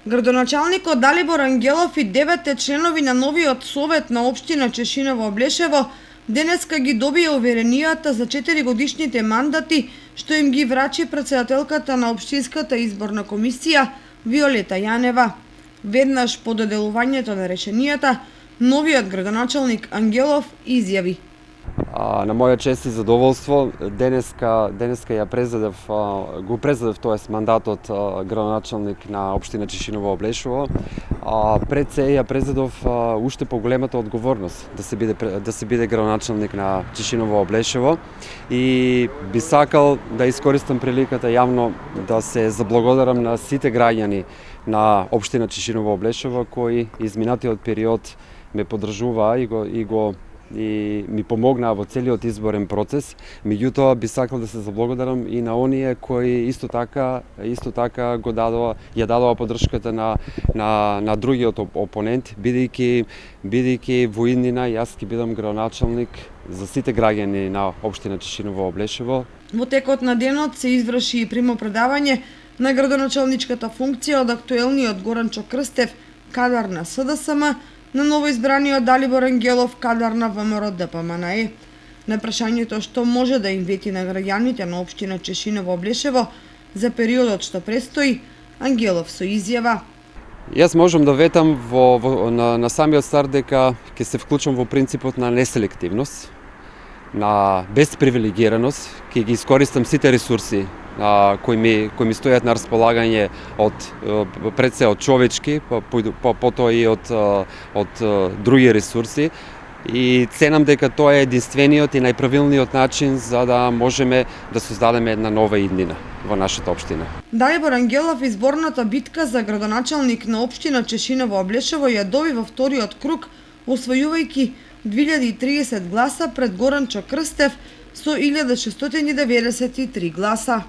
Градоначалникот Далибор Ангелов и 9 членови на новиот совет на општина Чешиново-Облешево денеска ги добија уверенијата за 4-годишните мандати што им ги врачи претседателката на општинската изборна комисија Виолета Јанева. Веднаш по доделувањето на решенијата, новиот градоначалник Ангелов изјави: На моја чест и задоволство, денеска ја го презадев тоест мандатот градоначалник на општина Чешиново-Облешево. Пред се ја презадов уште поголемата одговорност да се биде градоначалник на Чешиново-Облешево и би сакал да искористам приликата јавно да се заблагодарам на сите граѓани на општина Чешиново-Облешево кои изминатиот период ме поддржуваа и ми помогнаа во целиот изборен процес. Меѓутоа би сакал да се заблагодарам и на оние кои исто така ја дадоа поддршката на другиот опонент, бидејќи во иднина јас ќе бидам градоначалник за сите граѓани на општина Чешиново-Облешево. Во текот на денот се изврши и примопредавање на градоначалничката функција од актуелниот Горанчо Крстев, кадар на СДСМ, на новоизбраниот Далибор Ангелов, кадар на ВМРО-ДПМНЕ. На прашањето што може да им вети на граѓаните на општина Чешиново-Облешево за периодот што престои, Ангелов со изјава: Јас можам да ветам на самиот старт дека ќе се вклучам во принципот на неселективност, на безпривилегираност, ќе ги искористам сите ресурси кои ми стојат на располагање пред се од човечки, потоа и од други ресурси, и ценам дека тоа е единствениот и најправилниот начин за да можеме да создадеме една нова иднина во нашата општина. Далибор Ангелов изборната битка за градоначалник на општина Чешиново-Облешево ја доби во вториот круг, освојувајќи 2030 гласа пред Горанчо Крстев со 1693 гласа.